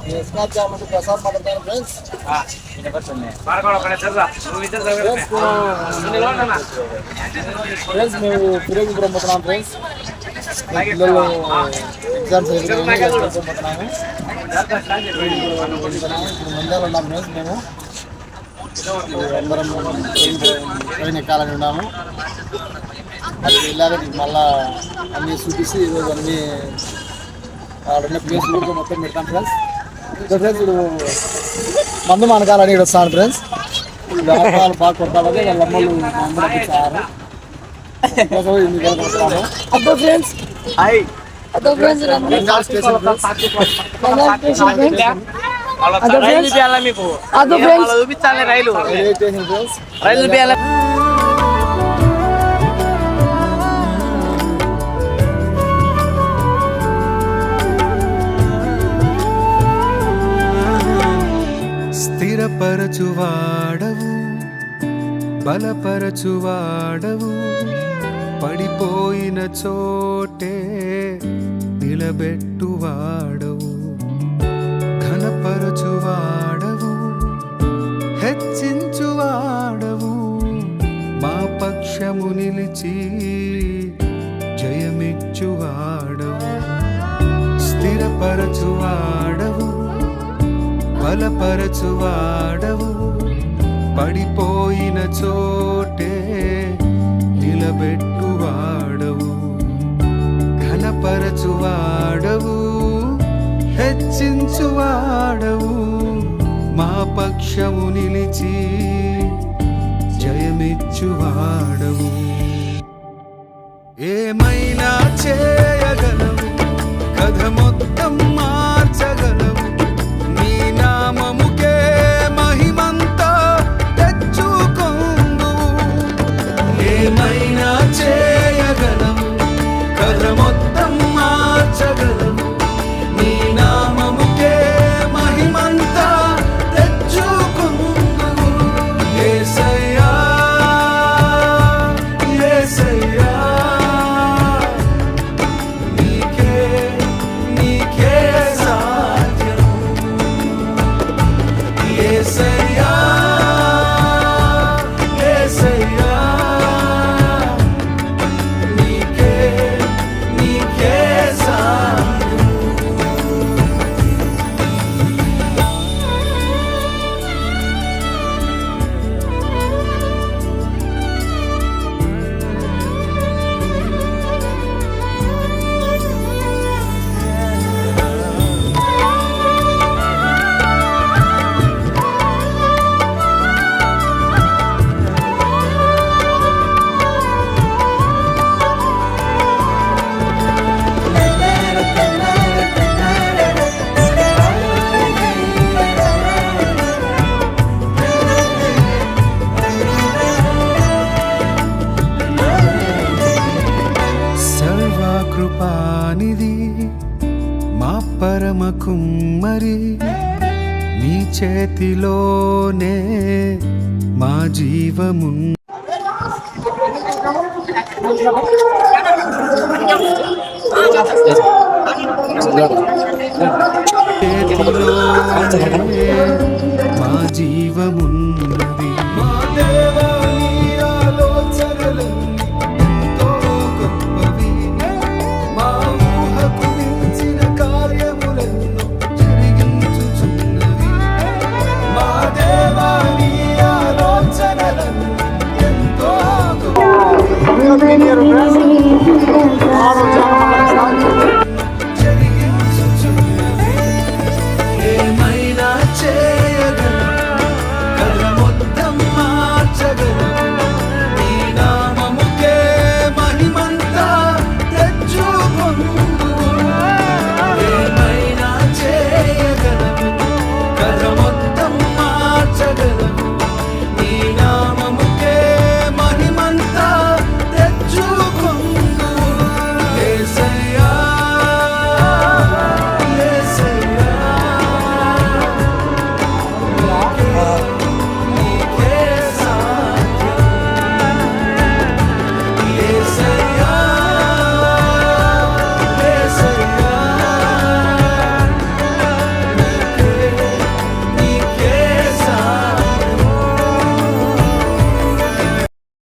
ప్రసాద్ మాట్లాడతాను friends. Friends మేము ఫిరోజుపురం పోతున్నాం ఫ్రెండ్స్. పిల్లలు ఎగ్జామ్స్ పోతున్నాము. ముందర ఉన్నాం ఫ్రెండ్స్. మేము అందరం ట్రైన్ ఎక్కాలని ఉన్నాము. అది ఇలాగ మళ్ళా అన్నీ చూపిస్తే ఈరోజు అన్నీ ఆడున్న ప్లేస్ కూడా మొత్తం పెడతాం ఫ్రెండ్స్. ఫ్రెండ్స్ ఇప్పుడు మందు మనకాలని ఇక్కడ వస్తాను ఫ్రెండ్స్. వ్యాపారాలు బాగా కొట్టాలి. వాళ్ళ అమ్మలు మందు పంపించారు. అదో ఫ్రెండ్స్ చూపించాలి రైలు స్థిరపరచువాడవు, బలపరచువాడవు, పడిపోయిన చోటే నిలబెట్టువాడవు, ఘనపరచువాడవు, హెచ్చించువాడవు, మా పక్షము నిలిచి జయమిచ్చువాడవు, స్థిరపరచువాడవు, బలపరచువాడవు, పడిపోయిన చోటే నిలబెట్టువాడవు, ఘనపరచువాడవు, హెచ్చించువాడవు, మా పక్షము నిలిచి జయమిచ్చువాడవు. ఏమైనా చేయగలవు, కథ మొత్తం మార్చగలవు, నీ నామముకే మహిమంతా తెచ్చుకొందు. ఏమైనా చేయగలవు, కథ మొత్తం మార్చగలవు, నీ నామముకే మహిమంతా తెచ్చుకొందు. యేసయ్యా యేసయ్యా నీకే నీకే సాధ్యం. యేసయ్యా యేసయ్యా నీకే నీకే సాధ్యం. సర్వకృపానిధి మా పరమ కుమ్మరి, నీ చేతిలోనే మా జీవమున్. చేతిలోనే మా జీవమున్నది. మా దేవా